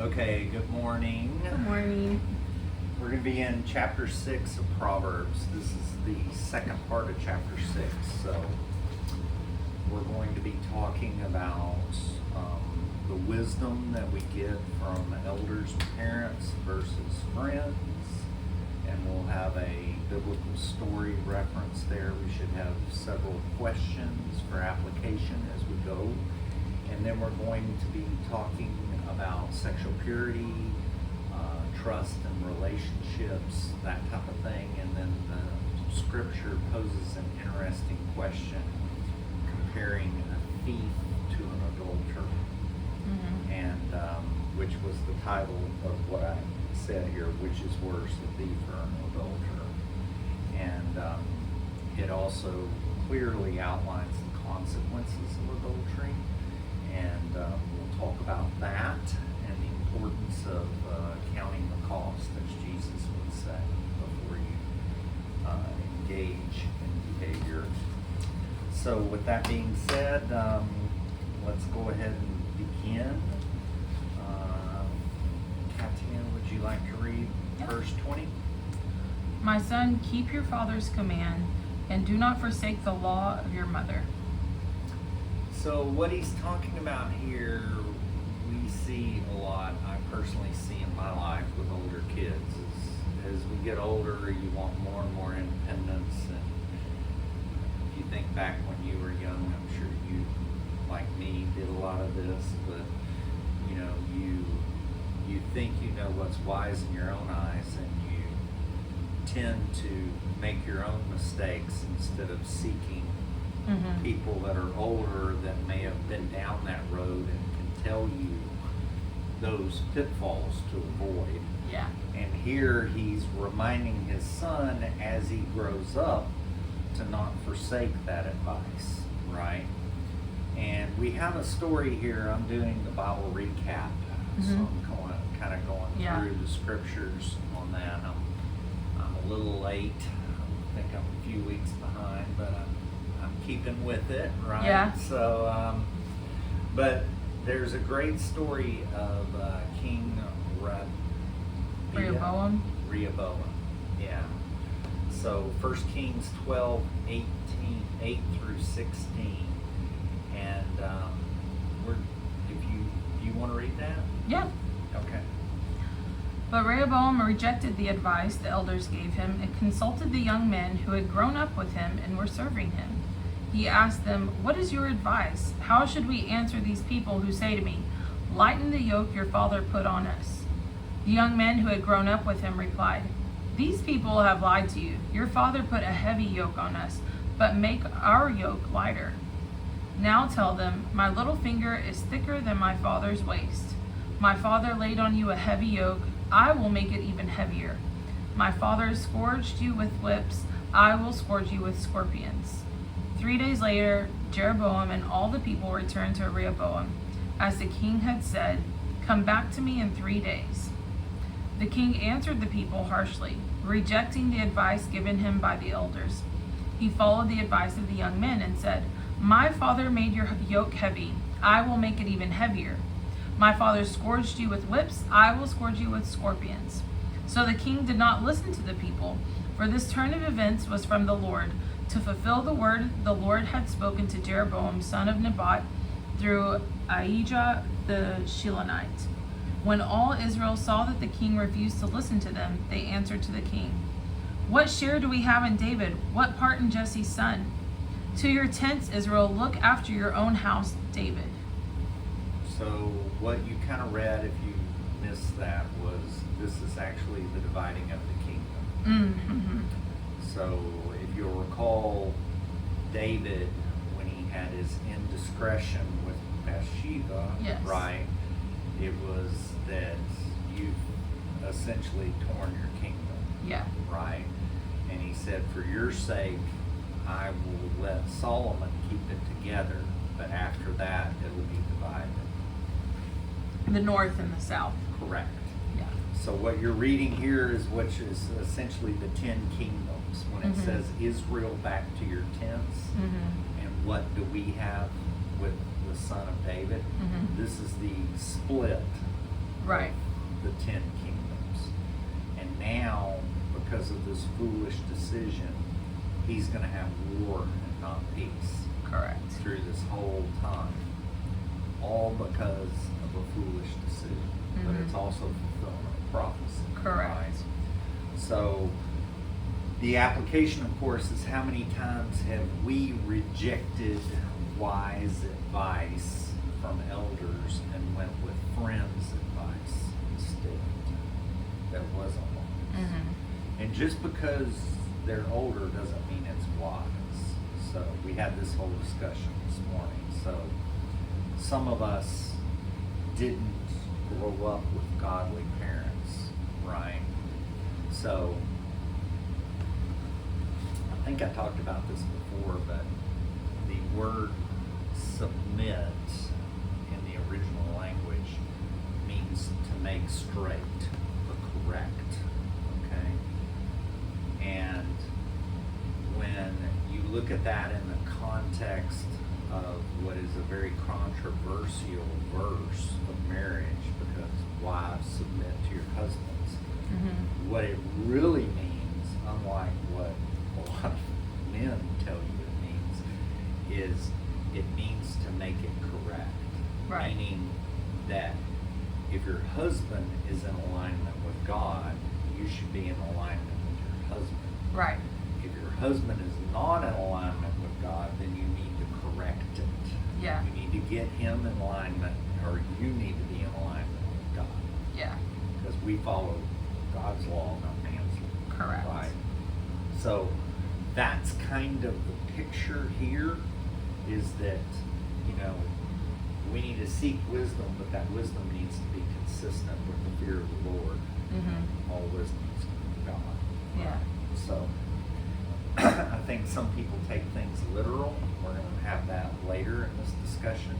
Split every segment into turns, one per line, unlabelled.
Okay, good morning.
Good morning.
We're going to be in chapter 6 of Proverbs. This is the second part of chapter 6. So we're going to be talking about the wisdom that we get from elders and parents versus friends. And we'll have a biblical story reference there. We should have several questions for application as we go. And then we're going to be talking about sexual purity, trust and relationships, that type of thing. And then the scripture poses an interesting question comparing a thief to an adulterer. Mm-hmm. And which was the title of what I said here, which is worse, a thief or an adulterer. And it also clearly outlines the consequences of adultery. And we'll talk about that and the importance of counting the cost, as Jesus would say, before you engage in behavior. So with that being said, let's go ahead and begin. Katia, would you like to read verse 20?
My son, keep your father's command, and do not forsake the law of your mother.
So what he's talking about here, we see a lot, I personally see in my life with older kids, is as we get older, you want more and more independence. And if you think back when you were young, I'm sure you, like me, did a lot of this, but you know, you think you know what's wise in your own eyes, and you tend to make your own mistakes instead of seeking people that are older that may have been down that road and can tell you those pitfalls to avoid.
Yeah.
And here he's reminding his son as he grows up to not forsake that advice, right? And we have a story here. I'm doing the Bible recap, so I'm kind of going through the scriptures on that. I'm a little late. I think I'm a few weeks behind, but I'm keeping with it, right?
Yeah.
So, but there's a great story of King
Rehoboam.
Yeah. So 1 Kings 12, 8 through 16. And do you want to read that?
Yeah.
Okay.
But Rehoboam rejected the advice the elders gave him and consulted the young men who had grown up with him and were serving him. He asked them, "What is your advice? How should we answer these people who say to me, 'Lighten the yoke your father put on us'?" The young men who had grown up with him replied, "These people have lied to you. Your father put a heavy yoke on us, but make our yoke lighter. Now tell them, my little finger is thicker than my father's waist. My father laid on you a heavy yoke. I will make it even heavier. My father scourged you with whips. I will scourge you with scorpions." 3 days later, Jeroboam and all the people returned to Rehoboam. As the king had said, "Come back to me in 3 days." The king answered the people harshly, rejecting the advice given him by the elders. He followed the advice of the young men and said, "My father made your yoke heavy. I will make it even heavier. My father scourged you with whips. I will scourge you with scorpions." So the king did not listen to the people, for this turn of events was from the Lord, to fulfill the word the Lord had spoken to Jeroboam, son of Nebat, through Ahijah the Shilonite. When all Israel saw that the king refused to listen to them, they answered to the king, "What share do we have in David? What part in Jesse's son? To your tents, Israel, look after your own house, David."
So what you kind of read, if you missed that, was this is actually the dividing of the kingdom.
Mm-hmm.
So if you'll recall, David, when he had his indiscretion with Bathsheba,
Yes.
right, it was that you've essentially torn your kingdom,
Yeah.
right? And he said, for your sake, I will let Solomon keep it together, but after that, it will be divided.
The north and the south.
Correct.
Yeah.
So what you're reading here is which is essentially the 10 kingdoms. When it says Israel back to your tents, and what do we have with the son of David? This is the split
Right.
of the 10 kingdoms. And now, because of this foolish decision, he's going to have war and not peace.
Correct.
Through this whole time. All because of a foolish decision. But it's also fulfillment of prophecy.
Correct.
Right? So, the application, of course, is how many times have we rejected wise advice from elders and went with friends' advice instead that wasn't wise. And just because they're older doesn't mean it's wise. So we had this whole discussion this morning. So some of us didn't grow up with godly parents, right? So I think I talked about this before, but the word submit in the original language means to make straight or correct, okay? And when you look at that in the context of what is a very controversial verse of marriage, because wives submit to your husbands, what it really means, unlike what a lot of men tell you it means, is it means to make it correct.
Right.
Meaning that if your husband is in alignment with God, you should be in alignment with your husband.
Right.
If your husband is not in alignment with God, then you need to correct it.
Yeah.
You need to get him in alignment, or you need to be in alignment with God.
Yeah.
Because we follow God's law, not man's law.
Correct.
Right. So that's kind of the picture here, is that, you know, we need to seek wisdom, but that wisdom needs to be consistent with the fear of the Lord. All wisdom is from God.
Yeah.
So I think some people take things literal. We're going to have that later in this discussion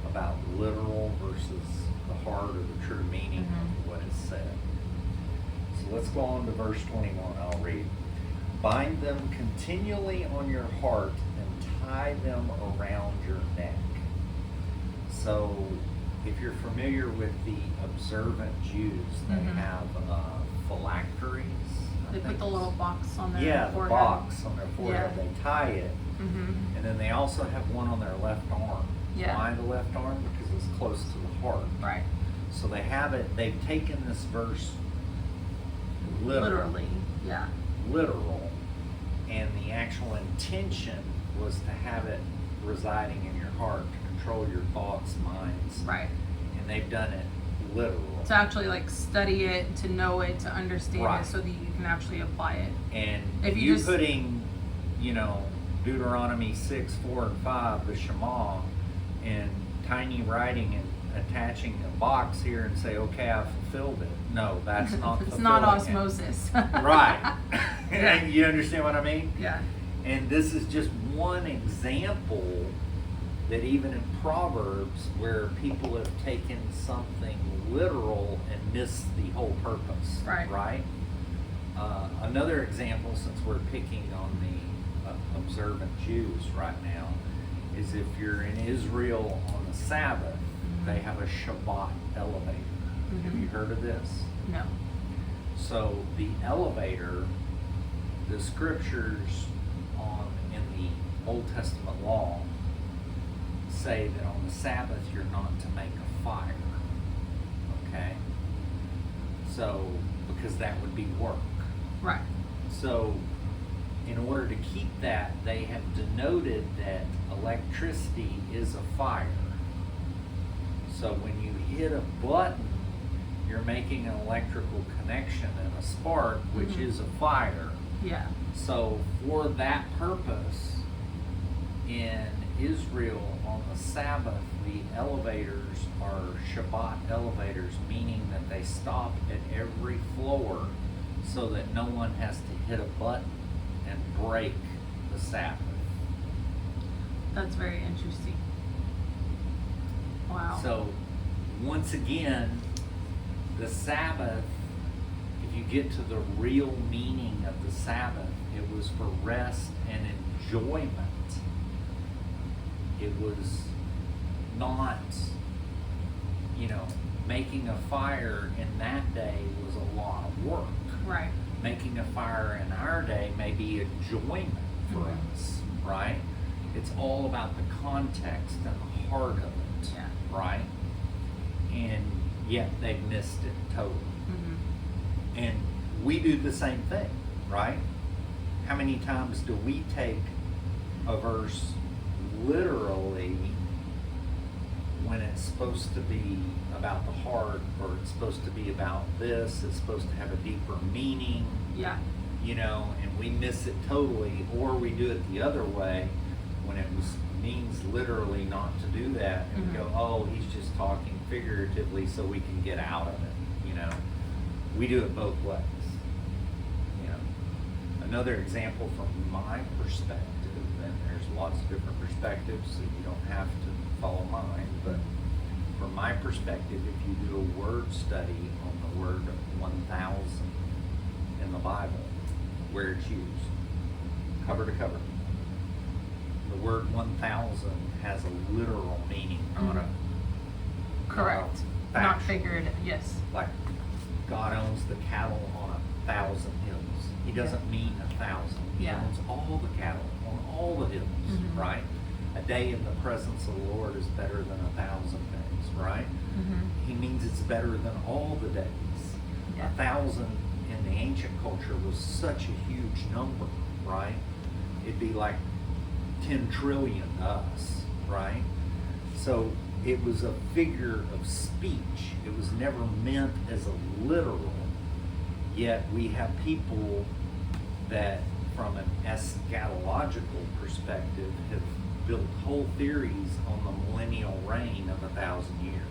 about literal versus the heart or the true meaning of what is said. So let's go on to verse 21. I'll read. Bind them continually on your heart and tie them around your neck. So if you're familiar with the observant Jews, they have phylacteries.
They put the little box on their forehead.
The box on their forehead.
Yeah.
They tie it. And then they also have one on their left arm.
Yeah.
Why the left arm? Because it's close to the heart.
Right.
So they have it, they've taken this verse
Literally. Yeah.
literal, and the actual intention was to have it residing in your heart, to control your thoughts, minds.
Right.
And they've done it literal.
To actually like study it, to know it, to understand
Right.
it, so that you can actually apply it.
And
If
you
you just
putting, you know, Deuteronomy 6, 4, and 5, the Shema, in tiny writing and attaching a box here and say, okay, I've fulfilled it. No, that's not
it's
fulfilling
not
it.
osmosis.
Right.
Yeah.
You understand what I mean?
Yeah.
And this is just one example that even in Proverbs, where people have taken something literal and missed the whole purpose.
Right.
Right? Another example, since we're picking on the observant Jews right now, is if you're in Israel on the Sabbath, they have a Shabbat elevator. Have you heard of this?
No.
So the elevator, the scriptures in the Old Testament law say that on the Sabbath you're not to make a fire. Okay? So, because that would be work.
Right.
So, in order to keep that, they have denoted that electricity is a fire. So when you hit a button, you're making an electrical connection and a spark, which is a fire.
Yeah.
So for that purpose, in Israel on the Sabbath, the elevators are Shabbat elevators, meaning that they stop at every floor so that no one has to hit a button and break the Sabbath.
That's very interesting. Wow.
So once again, the Sabbath, if you get to the real meaning of the Sabbath, it was for rest and enjoyment. It was not, making a fire in that day was a lot of work.
Right.
Making a fire in our day may be enjoyment for us, right? It's all about the context and the heart of it, right? And yet they missed it totally. And we do the same thing, right? How many times do we take a verse literally when it's supposed to be about the heart, or it's supposed to be about this, it's supposed to have a deeper meaning, you know, and we miss it totally, or we do it the other way when it means literally not to do that, and we go, oh, he's just talking figuratively so we can get out of it, you know. We do it both ways, you know. Another example from my perspective, and there's lots of different perspectives, so you don't have to follow mine, but from my perspective, if you do a word study on the word 1,000 in the Bible, where it's used, cover to cover, the word 1,000 has a literal meaning, not a
correct, not figurative. Yes.
Like God owns the cattle on 1,000 hills. He doesn't mean 1,000. He owns all the cattle on all the hills, right? A day in the presence of the Lord is better than 1,000 days, right? He means it's better than all the days. 1,000 in the ancient culture was such a huge number, right? It'd be like 10 trillion to us, right? So it was a figure of speech. It was never meant as a literal. Yet we have people that, from an eschatological perspective, have built whole theories on the millennial reign of 1,000 years.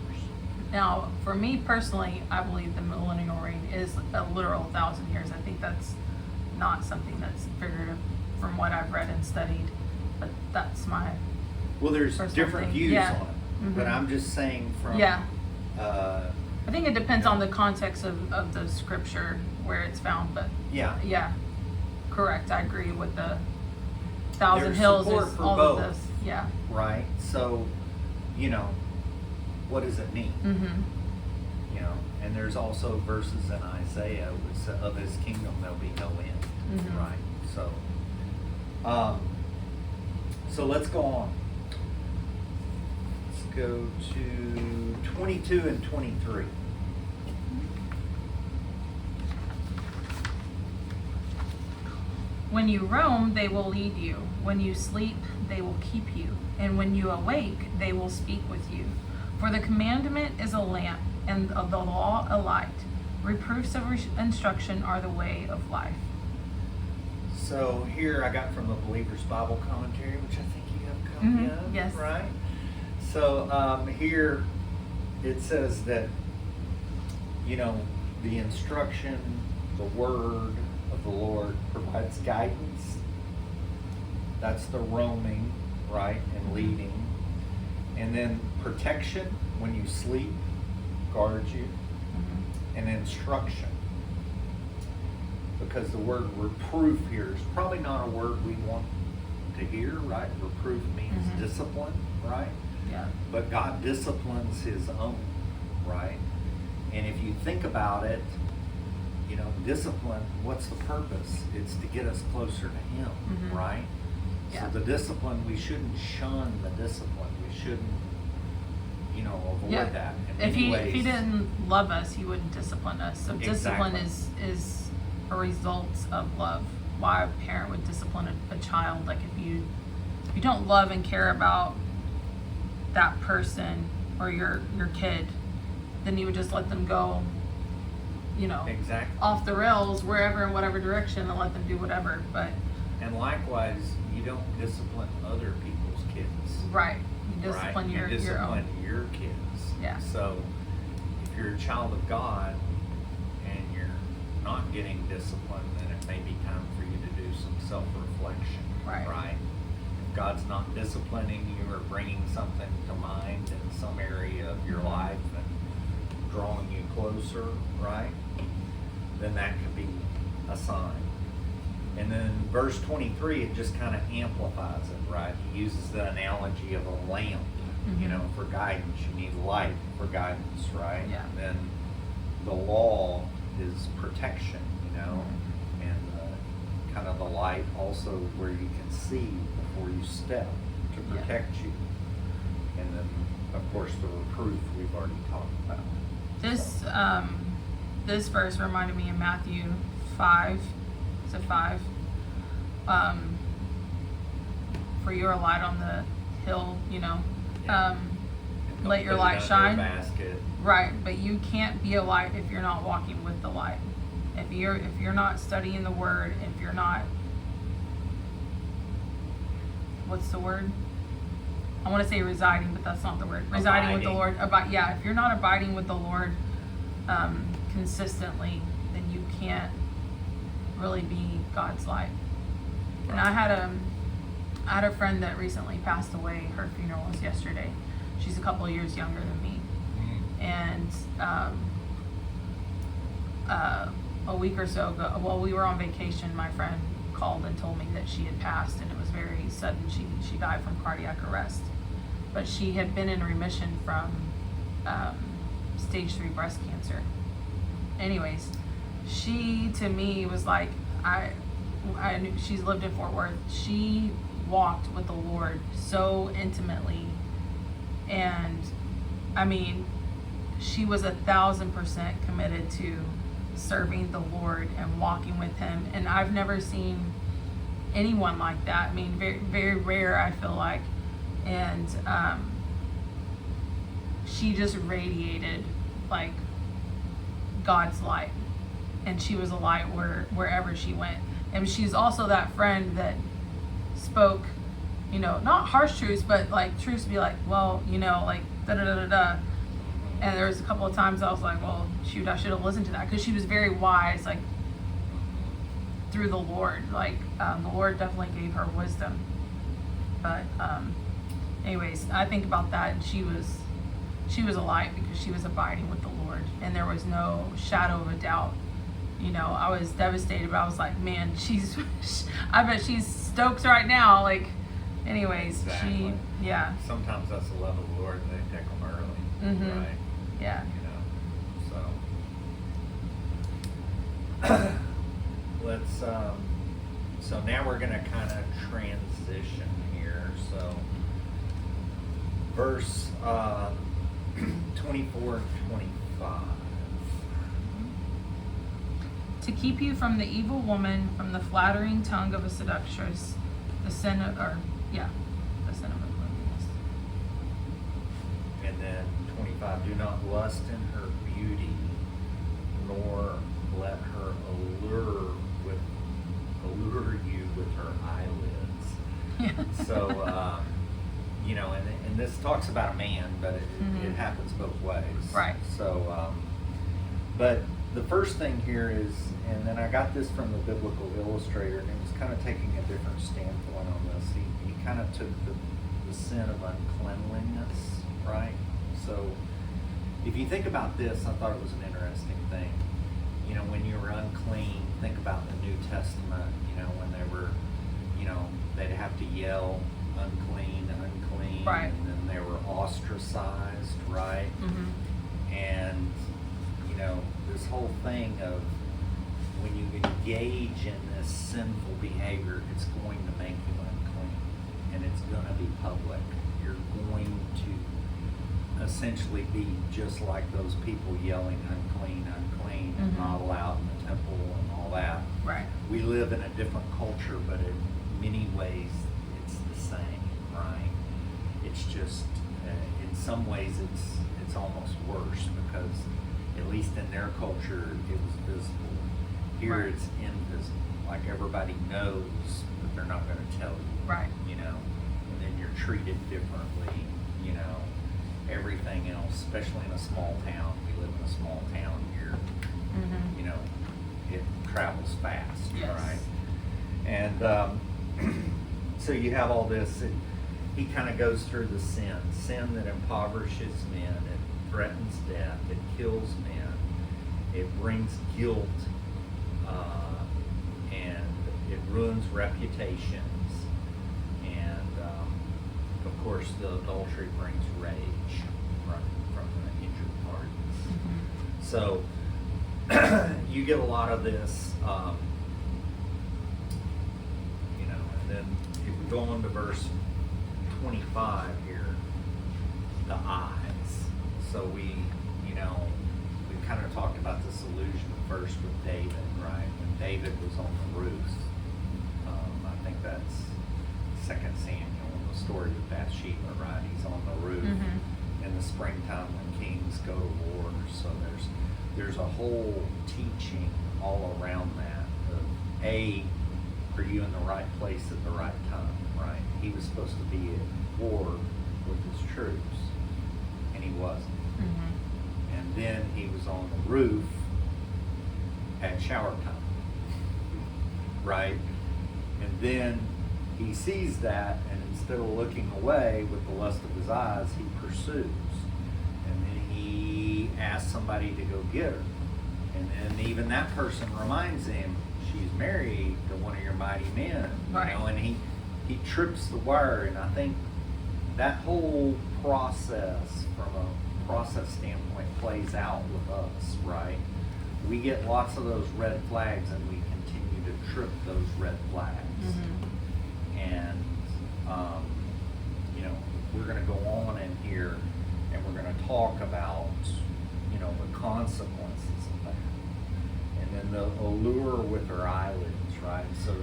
Now, for me personally, I believe the millennial reign is a literal 1,000 years. I think that's not something that's figurative from what I've read and studied, but that's my
well, there's different views on it, but I'm just saying from
I think it depends on the context of the scripture where it's found, but correct. I agree with the 1,000 hills is all
both,
of this.
Right. So, you know, what does it mean? You know, and there's also verses in Isaiah which say, of his kingdom there'll be no end. Right. So let's go on. Let's go to 22 and 23.
When you roam, they will lead you. When you sleep, they will keep you. And when you awake, they will speak with you. For the commandment is a lamp, and of the law a light. Reproofs of instruction are the way of life.
So here I got from the Believer's Bible Commentary, which I think you have a copy of,
yes.
Right? So here it says that, you know, the instruction, the word of the Lord provides guidance. That's the roaming, right, and leading. And then protection when you sleep, guards you, and instruction. Because the word reproof here is probably not a word we want to hear, right? Reproof means discipline, right?
Yeah.
But God disciplines his own, right? And if you think about it, you know, discipline, what's the purpose? It's to get us closer to him, right?
Yeah.
So the discipline, we shouldn't shun the discipline. We shouldn't, you know, avoid that. In
If
many ways,
if he didn't love us, he wouldn't discipline us. So discipline is a result of love. Why a parent would discipline a child, like if you don't love and care about that person or your kid, then you would just let them go, you know, off the rails wherever in whatever direction and let them do whatever. But
and likewise, you don't discipline other people's kids.
Right. You discipline
right? You discipline
your
your kids.
Yeah.
So if you're a child of God and you're not getting disciplined, then it may be time for you to do some self-reflection. Right? If God's not disciplining you or bringing something to mind in some area of your life and drawing you closer, right? Then that could be a sign. And then verse 23, it just kind of amplifies it, right? He uses the analogy of a lamp, You know, for guidance, you need light for guidance, right?
Yeah.
And then the law is protection, you know, and kind of the light also where you can see before you step to protect you. And then, of course, the reproof we've already talked about.
This verse reminded me of Matthew 5. Is it 5? For you are a light on the hill, you know. Let your light shine. Right, but you can't be a light if you're not walking with the light. If you're not studying the word, if you're not, what's the word? I want to say residing, but that's not the word. Residing with the Lord. If you're not abiding with the Lord consistently, then you can't really be God's light. And I had a friend that recently passed away. Her funeral was yesterday. She's a couple of years younger than me. And a week or so ago, while we were on vacation, my friend called and told me that she had passed, and it was very sudden. She died from cardiac arrest. But she had been in remission from stage 3 breast cancer. Anyways, she to me was like, I knew she's lived in Fort Worth. She walked with the Lord so intimately, and I mean, she was 1,000% committed to serving the Lord and walking with Him. And I've never seen anyone like that. I mean, very, very rare, I feel like. And she just radiated like God's light, and she was a light wherever she went. And she's also that friend that spoke, you know, not harsh truths, but like truths to be like, well, you know, like da da da da da. And there was a couple of times I was like, well, shoot, I should have listened to that, because she was very wise, like through the Lord. Like the Lord definitely gave her wisdom. But anyways, I think about that, and she was a light because she was abiding with the Lord, and there was no shadow of a doubt. You know, I was devastated, but I was like, man, I bet she's stoked right now. Like, anyways,
exactly. Sometimes that's the love of the Lord, and they pick them early, right?
Yeah.
You know, so let's. So now we're going to kind of transition here. So, verse 24 and 25.
To keep you from the evil woman, from the flattering tongue of a seductress, the sin of uncleanness.
And then 25, do not lust in her beauty, nor let her allure you with her eyelids.
Yeah.
So, you know, and this talks about a man, but it happens both ways.
Right.
So, but the first thing here is, and then I got this from the Biblical Illustrator, and it was kind of taking a different standpoint on this. He kind of took the sin of uncleanliness, right? So if you think about this, I thought it was an interesting thing. You know, when you were unclean, think about the New Testament, you know, when they were, you know, they'd have to yell, unclean, unclean,
right.
And then they were ostracized, right? And, you know, this whole thing of when you engage in this sinful behavior, it's going to make you unclean, and it's going to be public. You're going to essentially be just like those people yelling unclean, unclean, and not allowed in the temple and all that.
Right.
We live in a different culture, but in many ways it's the same, right? It's just in some ways it's almost worse, because at least in their culture it was visible. Here
right.
It's invisible. Like everybody knows, but they're not going to tell you.
Right.
You know, and then you're treated differently. You know, everything else, especially in a small town. We live in a small town here. You know, it travels fast,
yes.
right? And so you have all this. And he kind of goes through the sin that impoverishes men, it threatens death, it kills men, it brings guilt, and it ruins reputations, and of course, the adultery brings rage from the injured parties. So you get a lot of this, and then if we go on to verse 25 here, the eyes. So we kind of talked about this illusion first with David, right? When David was on the roof, I think that's 2 Samuel, the story of Bathsheba, right? He's on the roof in the springtime when kings go to war. So there's a whole teaching all around that of are you in the right place at the right time, right? He was supposed to be at war with his troops, and he wasn't. And then he was on the roof at shower time, right? And then he sees that, and instead of looking away with the lust of his eyes, he pursues. And then he asks somebody to go get her. And then even that person reminds him, she's married to one of your mighty men.
Right.
And he trips the wire. And I think that whole process, from a process standpoint, plays out with us, right? We get lots of those red flags, and we continue to trip those red flags. And we're going to go on in here, and we're going to talk about the consequences of that, and then the allure with her eyelids, right? So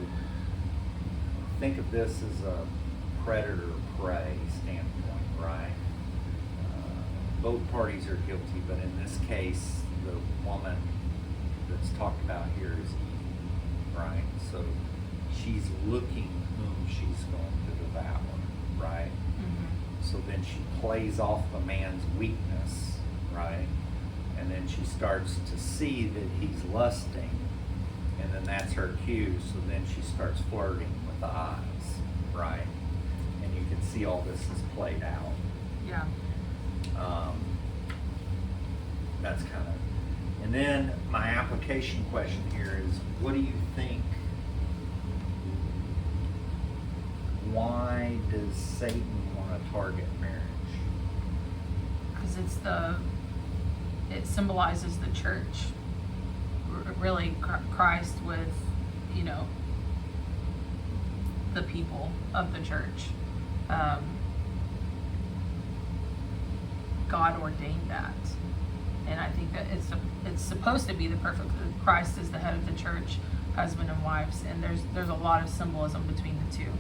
think of this as a predator-prey standpoint, right? Both parties are guilty, but in this case, the woman that's talked about here is Eve, right? So she's looking whom she's going to devour, right? So then she plays off the man's weakness, right? And then she starts to see that he's lusting, and then that's her cue. So then she starts flirting with the eyes, right? And you can see all this is played out.
Yeah.
That's kind of, and then my application question here is, what do you think? Why does Satan want to target marriage?
Because it symbolizes the church, really Christ with, the people of the church. God ordained that. And I think that it's supposed to be the perfect. Christ is the head of the church, husband and wives, and there's a lot of symbolism between the two.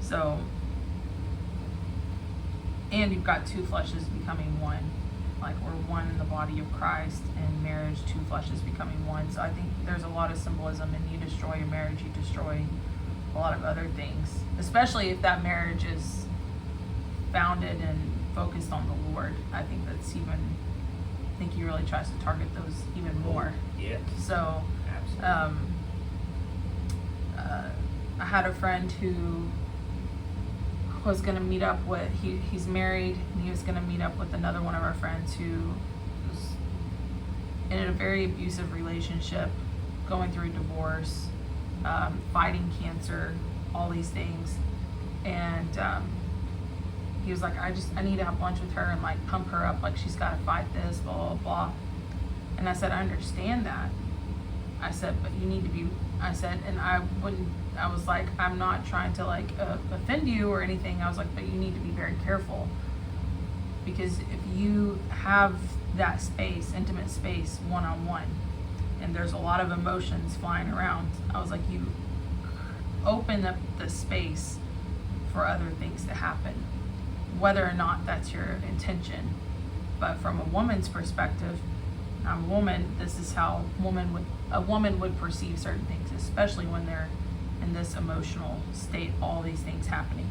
So, and you've got two fleshes becoming one, like we're one in the body of Christ, and marriage, two fleshes becoming one. So I think there's a lot of symbolism, and you destroy your marriage, you destroy a lot of other things, especially if that marriage is founded and focused on the Lord. I think he really tries to target those even more.
Yeah.
So,
absolutely.
I had a friend who was going to meet up with, he's married, and he was going to meet up with another one of our friends who was in a very abusive relationship, going through divorce, fighting cancer, all these things. And he was like, I need to have lunch with her and like pump her up, like she's got to fight this, blah, blah, blah. And I said, I understand that. I said, but you need to be, I said, and I was like, I'm not trying to like offend you or anything. I was like, but you need to be very careful, because if you have that space, intimate space, one-on-one, and there's a lot of emotions flying around, I was like, you open up the space for other things to happen, whether or not that's your intention. But from a woman's perspective, I'm a woman, this is how a woman would perceive certain things, especially when they're in this emotional state, all these things happening.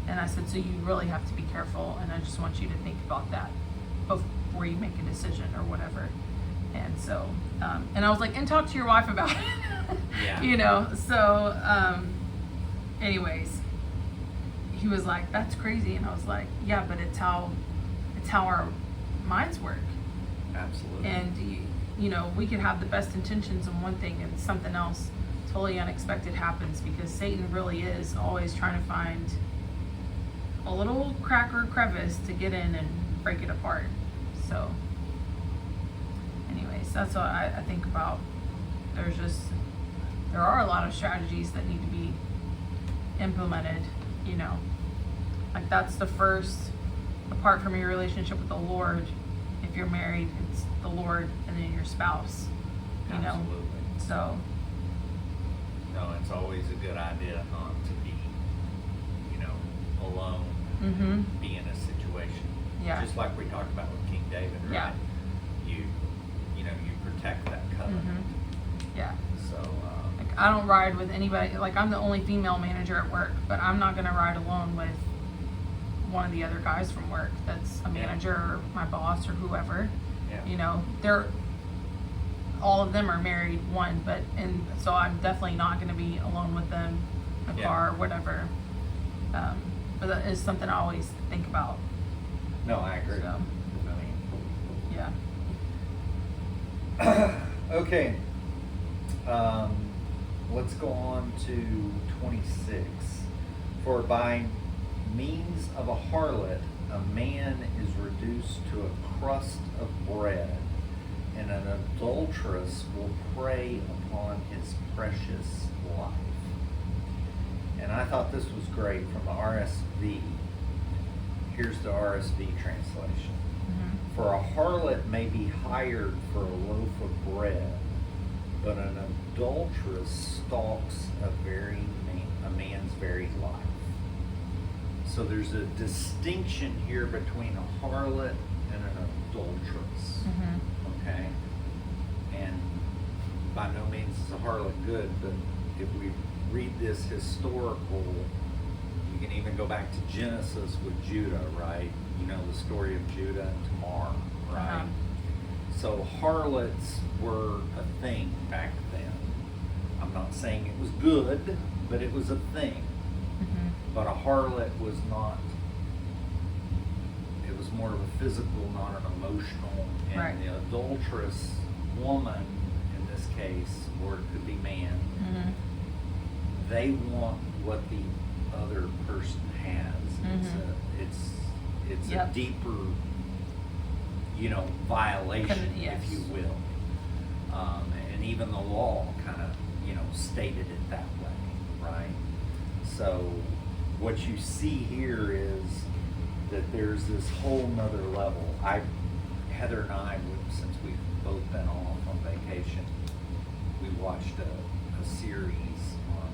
And I said, so you really have to be careful, and I just want you to think about that before you make a decision or whatever. And so, and I was like, and talk to your wife about it.
Yeah.
So, anyways, he was like, that's crazy. And I was like, yeah, but it's how our minds work.
Absolutely.
And we could have the best intentions in one thing, and something else totally unexpected happens, because Satan really is always trying to find a little crack or crevice to get in and break it apart. So anyways, that's what I think about. There are a lot of strategies that need to be implemented, you know. Like that's the first, apart from your relationship with the Lord, if you're married, it's the Lord and then your spouse, you know.
Absolutely.
So
no, it's always a good idea not to be, you know, alone,
mm-hmm.
be in a situation.
Yeah.
Just like we talked about with King David, right?
Yeah.
You know, you protect that covenant.
Mm-hmm. Yeah.
So,
like I don't ride with anybody. Like I'm the only female manager at work, but I'm not gonna ride alone with one of the other guys from work that's a manager or my boss or whoever.
Yeah.
You know, all of them are married, and so I'm definitely not gonna be alone with them in a car or whatever. But that is something I always think about.
No, I agree.
So, yeah.
Okay. Let's go on to 26. For by means of a harlot, a man is reduced to a crust of bread, and an adulteress will prey upon his precious life. And I thought this was great from the RSV. Here's the RSV translation.
Mm-hmm.
For a harlot may be hired for a loaf of bread, but an adulteress stalks a man's very life. So there's a distinction here between a harlot and an adulteress.
Mm-hmm.
Okay? And by no means is a harlot good, but if we read this historical, you can even go back to Genesis with Judah, right? You know the story of Judah and Tamar, right?
Uh-huh.
So harlots were a thing back then. I'm not saying it was good, but it was a thing.
Mm-hmm.
But a harlot was not, it was more of a physical, not an emotional. And
Right.
the adulterous woman, in this case, or it could be man,
Mm-hmm.
they want what the other person has.
Mhm.
It's
Yep.
a deeper, you know, violation,
Yes.
if you will. And even the law kind of, you know, stated it that way, right? So what you see here is that there's this whole nother level. Heather and I, since we've both been off on vacation, we watched a series on,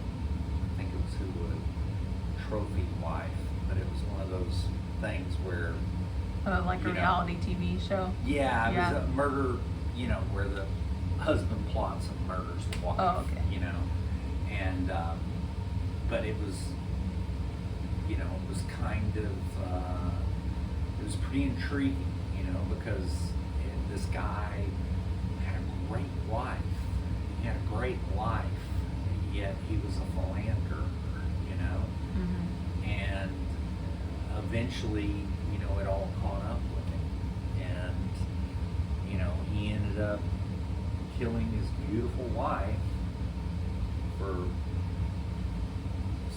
I think it was Hulu, Trophy Wife, but it was one of those things where,
Like a
you know,
reality TV show.
yeah, it
Yeah.
was a murder, you know, where the husband plots and murders the wife.
Oh, okay.
You know, and but it was, you know, it was kind of, it was pretty intriguing, you know, because this guy had a great wife. He had a great life, yet he was a philanderer, you know,
Mm-hmm.
and eventually, you know, it all caught up with him, and you know, he ended up killing his beautiful wife for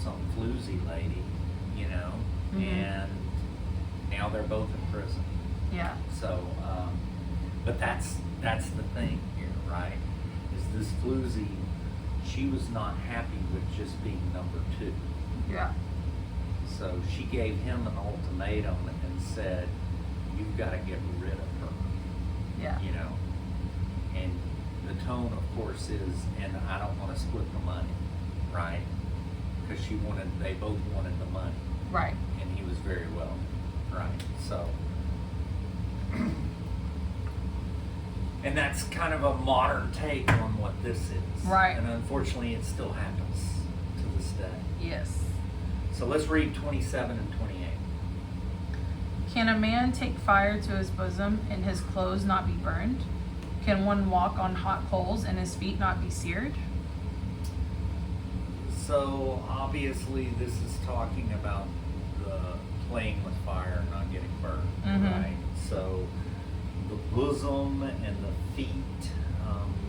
some floozy lady, you know,
Mhm.
and now they're both in prison.
Yeah.
So, but that's the thing here, right? Is this floozy? She was not happy with just being number two.
Yeah.
So she gave him an ultimatum and said, "You've got to get rid of her."
Yeah.
You know, and the tone, of course, is, "And I don't want to split the money," right? Because they both wanted the money,
Right.
and he was very wealthy, right? So, and that's kind of a modern take on what this is,
Right.
And unfortunately, it still happens to this day.
Yes.
So let's read 27 and 28.
Can a man take fire to his bosom and his clothes not be burned? Can one walk on hot coals and his feet not be seared?
So obviously this is talking about the playing with fire and not getting burned,
Mhm.
right? So the bosom and the feet,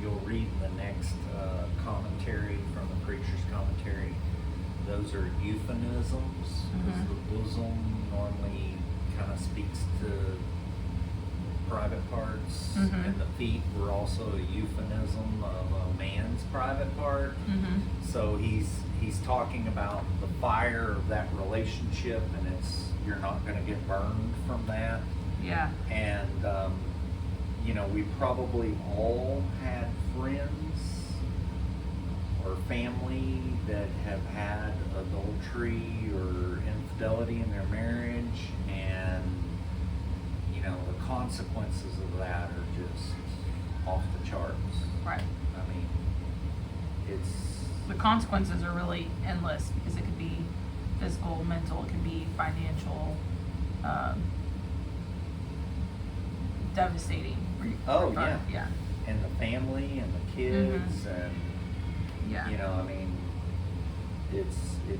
you'll read the next commentary from the preacher's commentary. Those are euphemisms, because
Mhm.
the bosom normally kind of speaks to private parts,
Mhm.
and the feet were also a euphemism of a man's private part.
Mm-hmm.
So he's talking about the fire of that relationship, and you're not going to get burned from that.
Yeah.
And we probably all had friends or family that have had adultery or infidelity in their marriage, and the consequences of that are just off the charts.
Right.
I mean,
The consequences are really endless because it could be physical, mental, it could be financial, devastating.
Oh, yeah.
Yeah.
and the family and the kids, and
Yeah.
I mean, it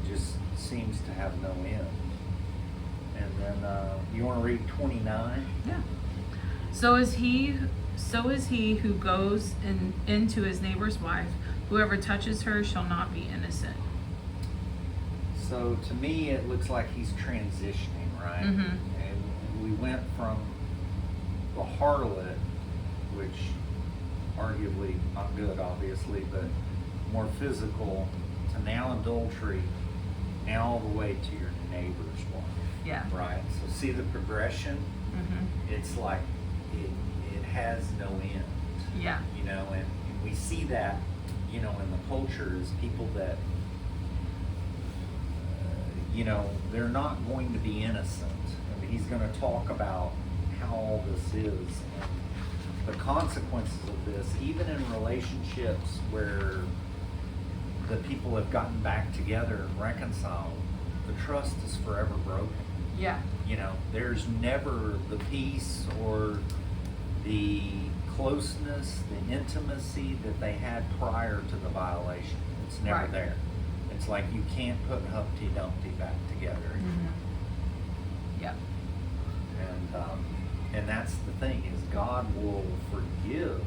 just seems to have no end. And then you want to read 29?
Yeah. So is he who goes into his neighbor's wife. Whoever touches her shall not be innocent.
So to me, it looks like he's transitioning, right?
Mhm.
And we went from the harlot, which arguably not good, obviously, but more physical, to now adultery, now all the way to your neighbor's wife.
Yeah.
Right. So see the progression.
Mm-hmm.
It's like it has no end.
Yeah.
And we see that in the culture is people that they're not going to be innocent, and he's going to talk about how all this is and the consequences of this, even in relationships where the people have gotten back together and reconciled. The trust is forever broken.
Yeah.
There's never the peace or the closeness, the intimacy that they had prior to the violation. It's never
Right.
there. It's like you can't put Humpty Dumpty back together.
Mm-hmm. Yeah.
And that's the thing, is God will forgive,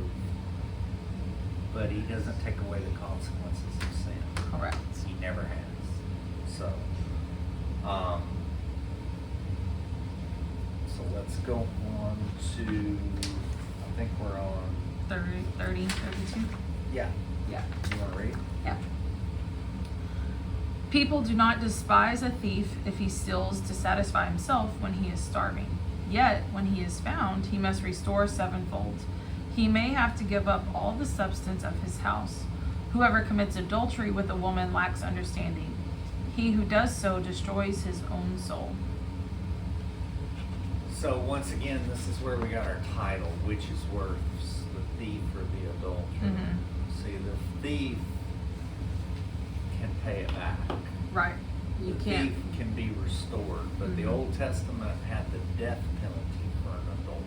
but he doesn't take away the consequences of sin.
Correct.
He never has. So let's go on to, I think we're on
30, 32.
Yeah.
Yeah.
You want to read?
Yeah. People do not despise a thief if he steals to satisfy himself when he is starving. Yet, when he is found, he must restore sevenfold. He may have to give up all the substance of his house. Whoever commits adultery with a woman lacks understanding. He who does so destroys his own soul.
So once again, this is where we got our title, which is worse, the thief or the adulterer.
Mm-hmm.
See, the thief can pay it back.
Right. You
The
can't.
thief can be restored, but the
Mhm.
Old Testament had the death penalty for an adulterer.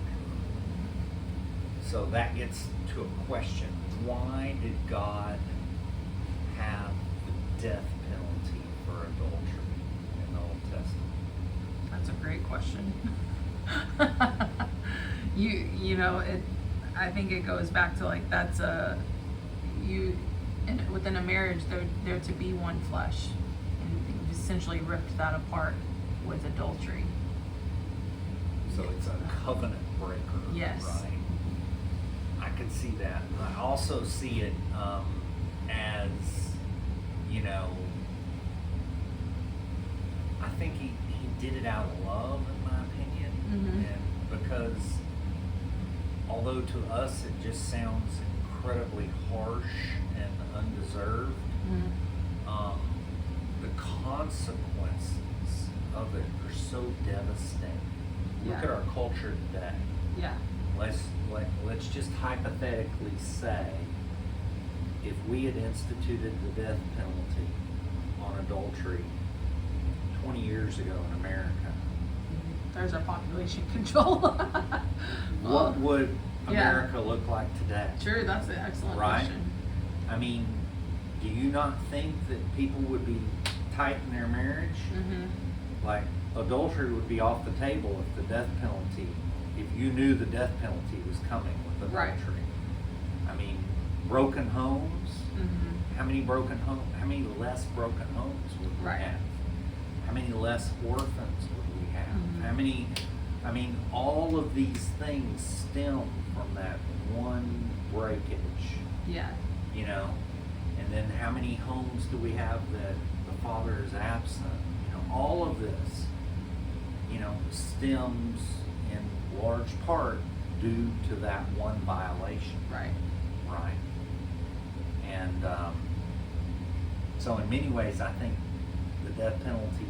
So that gets to a question. Why did God have the death penalty for adultery in the Old Testament?
That's a great question. I think it goes back to within a marriage they're to be one flesh, and you've essentially ripped that apart with adultery.
So it's a covenant breaker.
Yes.
Right? I can see that. I also see it as, I think he did it out of love, in my opinion.
Mhm.
And because although to us it just sounds incredibly harsh and undeserved, the consequences of it are so devastating. Look
Yeah.
at our culture today.
Yeah.
Let's just hypothetically say if we had instituted the death penalty on adultery 20 years ago in America,
There's our population control.
what would
yeah.
America look like today?
Sure, that's an excellent
Right?
question.
I mean, do you not think that people would be tight in their marriage?
Mm-hmm.
Like, adultery would be off the table if the death penalty, if you knew the death penalty was coming with
Right.
adultery. I mean, broken homes.
Mm-hmm.
How many less broken homes would we
Right.
have? How many less orphans would we have?
Mhm.
How many, I mean, all of these things stem from that one breakage,
Yeah.
you know? And then how many homes do we have that the father is absent? You know, all of this, you know, stems in large part due to that one violation.
Right.
Right. And so in many ways, I think the death penalty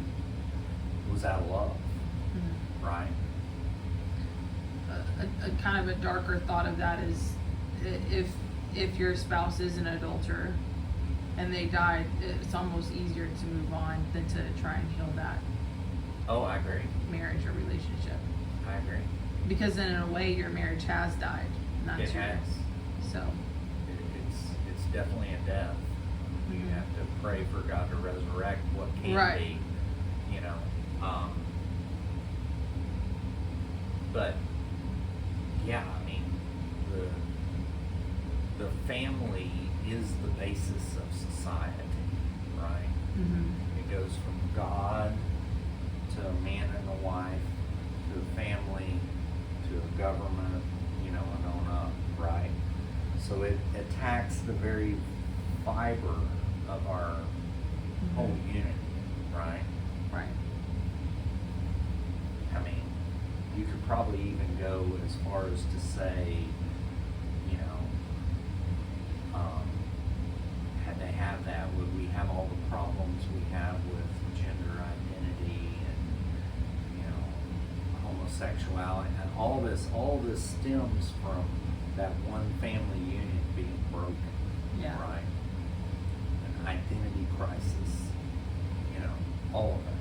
was out of love,
Mhm.
right?
A kind of a darker thought of that is if your spouse is an adulterer and they died, it's almost easier to move on than to try and heal that
Oh, I agree.
marriage or relationship.
I agree.
Because then in a way your marriage has died. And that's
It has.
So
It's definitely a death. You
Mhm.
have to pray for God to resurrect what can
Right.
be, you know. But yeah, I mean, the family is the basis of society, right?
mhm.
It goes from God to a man and a wife, to a family, to a government, you know, and on up, right? So it attacks the very fiber of our whole unity, right?
Right.
I mean, you could probably even go as far as to say, you know, had they have that, would we have all the problems we have with gender identity and, you know, homosexuality and all this stems from that one family unit being broken,
Yeah.
right? An identity crisis, you know, all of that.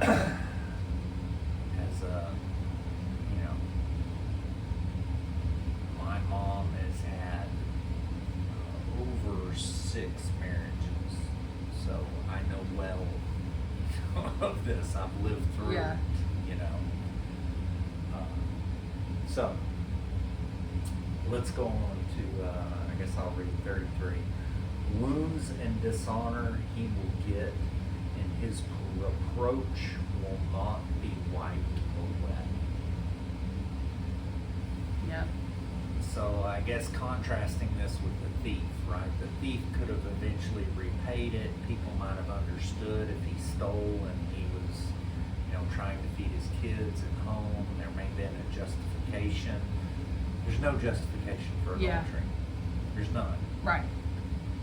As you know, my mom has had over 6 marriages, so I know well of this. I've lived through
Yeah.
it, you know. So let's go on to, I guess I'll read 33. Wounds and dishonor he will get, and his reproach will not be wiped away.
Yep.
So I guess contrasting this with the thief, right? The thief could have eventually repaid it. People might have understood if he stole and he was, you know, trying to feed his kids at home. There may have been a justification. There's no justification for adultery.
Yeah.
There's none.
Right.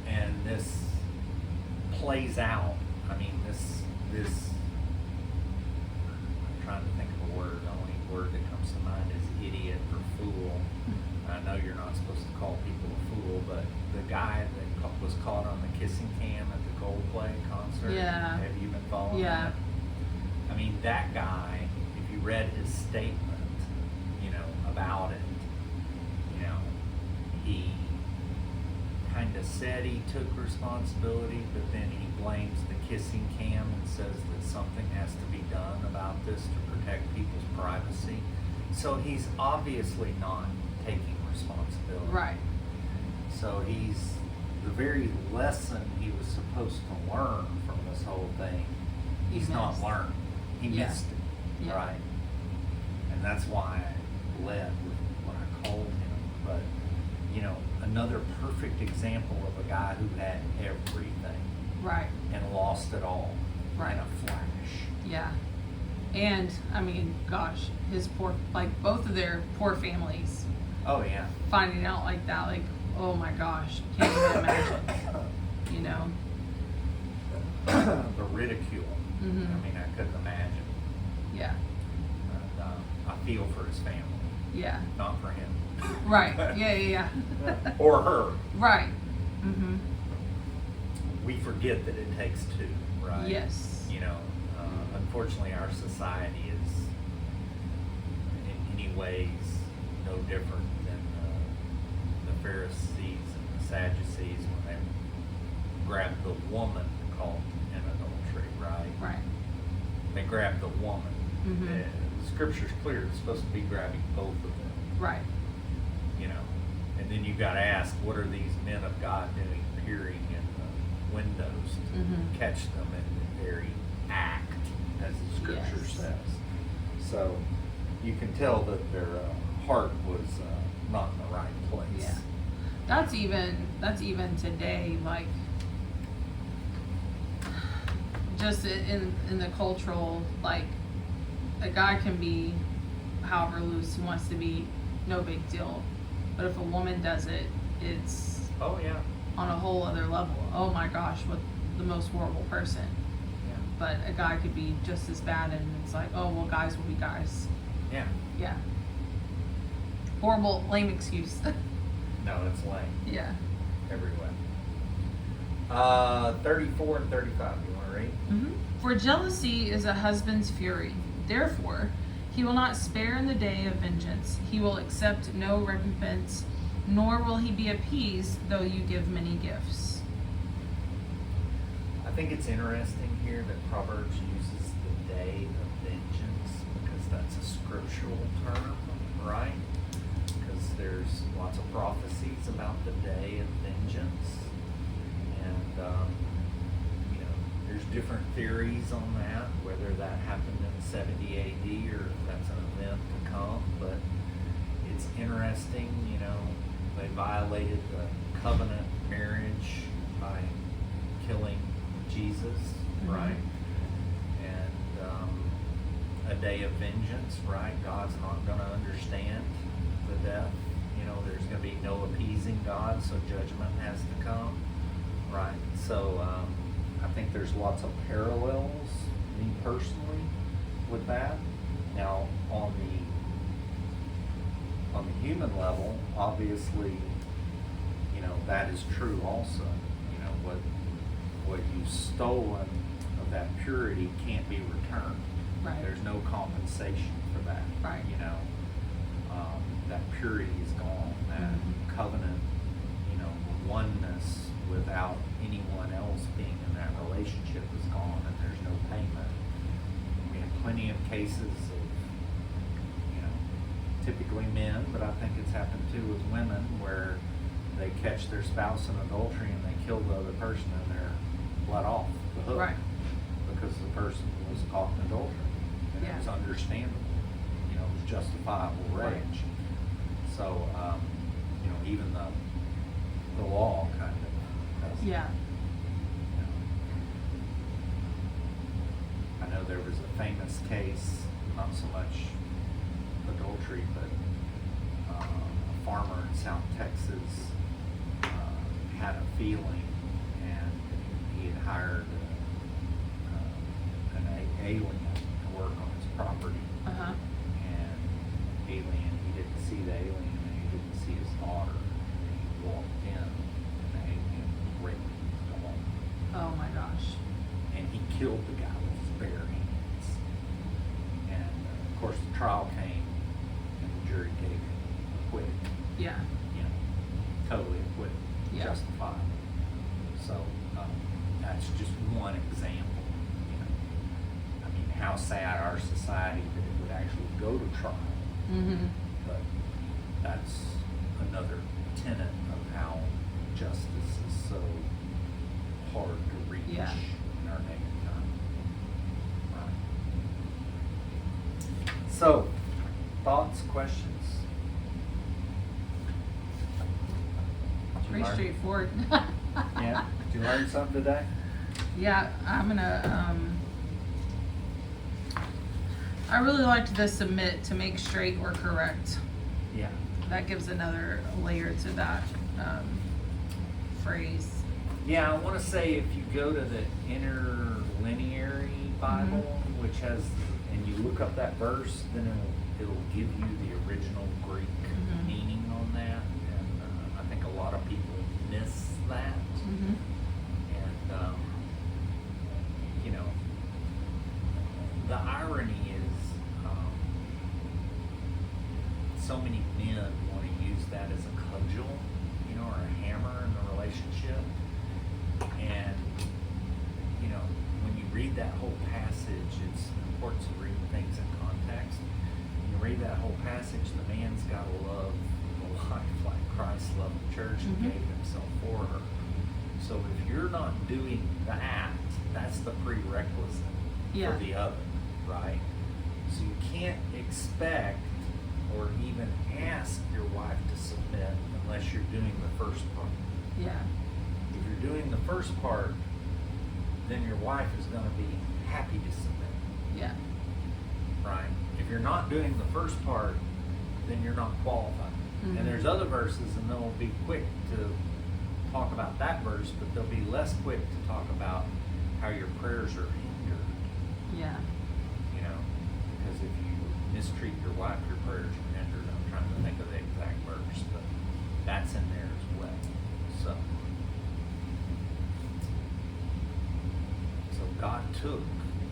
And this plays out. I mean, this. I'm trying to think of a word. The only word that comes to mind is idiot or fool. I know you're not supposed to call people a fool, but the guy that was caught on the kissing cam at the Coldplay concert.
Yeah.
Have you been following
Yeah.
that? I mean, that guy. If you read his statement, you know, about it, you know, he kind of said he took responsibility, but then he blames the kissing cam and says that something has to be done about this to protect people's privacy. So he's obviously not taking responsibility.
Right.
So he's the very lesson he was supposed to learn from this whole thing,
He
he's not
missed.
learned. He
Yeah.
missed it,
Yeah.
right? And that's why I led with what I called him. But, you know, another perfect example of a guy who had everything
Right.
and lost it all
Right.
in a flash.
Yeah. And I mean, gosh, his poor, like both of their poor families
Oh, yeah.
finding out like that, like, oh my gosh, can't even imagine, you know?
The ridicule.
Mhm.
I mean, I couldn't imagine.
Yeah.
But, I feel for his family,
Yeah.
not for him.
Right. Yeah, yeah, yeah.
Or her.
Right. Mm-hmm.
We forget that it takes two, right?
Yes.
You know, unfortunately, our society is in many ways no different than the Pharisees and the Sadducees when they grabbed the woman caught in adultery, right?
Right.
They grabbed the woman.
Mhm.
The scripture's clear; it's supposed to be grabbing both of them.
Right.
You know, and then you've got to ask, what are these men of God doing, peering in the windows to
Mhm.
catch them in the very act as the scripture
Yes.
says. So you can tell that their heart was not in the right place.
Yeah. That's even today, like just in the cultural, like a guy can be however loose he wants to be, no big deal. But if a woman does it, it's
Oh yeah.
on a whole other level. Oh my gosh, what the most horrible person.
Yeah.
But a guy could be just as bad, and it's like, oh well, guys will be guys.
Yeah.
Yeah. Horrible, lame excuse.
No, it's lame
Yeah.
every way. 34 and 35. You want to read?
For jealousy is a husband's fury. Therefore, he will not spare in the day of vengeance. He will accept no recompense, nor will he be appeased, though you give many gifts.
I think it's interesting here that Proverbs uses the day of vengeance because that's a scriptural term, right? Because there's lots of prophecies about the day of vengeance. And, you know, there's different theories on that, whether that happened in 70 AD or if that's an event to come. But it's interesting, you know, they violated the covenant marriage by killing Jesus, right? And a day of vengeance, right? God's not going to understand the death. You know, there's going to be no appeasing God, so judgment has to come, right? So I think there's lots of parallels, me personally, with that. Now, on the human level, obviously, you know, that is true also. You know, what you've stolen of that purity can't be returned.
Right.
There's no compensation for that.
Right.
You know, that purity is gone. That covenant, you know, oneness without anyone else being in that relationship is gone, and there's no payment. We have plenty of cases of, you know, typically men, but I think it's happened too with women, where they catch their spouse in adultery and they kill the other person and they're let off the hook.
Right.
Because the person was caught in adultery. And
Yeah.
it was understandable. You know, it was justifiable rage.
Right.
So, you know, even the law kind of does.
Yeah.
You know. I know there was a famous case, not so much adultery, but a farmer in South Texas had a feeling, and he had hired an alien to work on his property.
Uh-huh.
And alien, he didn't see the alien, and he didn't see his daughter. And he walked in, and the alien raped the woman.
Oh my gosh.
And he killed the guy with his bare hands. And of course, the trial came, and the jury gave him acquitted.
Yeah.
You know, totally acquitted,
Yeah.
justified. So that's just one example. You know, I mean, how sad our society that it would actually go to trial. But that's another tenet of how justice is so hard to reach
Yeah.
in our day and time. Right. So, thoughts, questions? Did you
Pretty
learn-
straightforward.
Yeah. Did you learn something today?
Yeah, I'm gonna, I really liked the submit to make straight or correct.
Yeah.
That gives another layer to that phrase.
Yeah, I want to say if you go to the interlineary Bible, which has, and you look up that verse, then it'll give you the original Greek meaning on that. And I think a lot of people miss that. And, you know, the irony is so many men want to use that as a cudgel, you know, or a hammer in the relationship. And, you know, when you read that whole passage, it's important to read things in context. When you read that whole passage, the man's got to love the wife like Christ loved the church and gave himself for her. So if you're not doing that, that's the prerequisite for the other. right? So you can't expect or even ask your wife to submit unless you're doing the first part.
Yeah.
If you're doing the first part, then your wife is going to be happy to submit,
Yeah.
right? If you're not doing the first part, then you're not qualified.
Mhm.
And there's other verses, and they'll be quick to talk about that verse, but they'll be less quick to talk about how your prayers are hindered,
Yeah.
you know? Because if you mistreat your wife, your prayers are hindered. I'm trying to think of the exact verse, but that's in there as well. So God took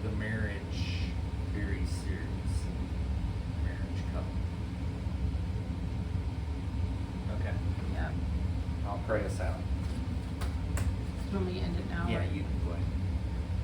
the marriage very seriously, marriage covenant. Okay,
Yeah.
I'll pray us out.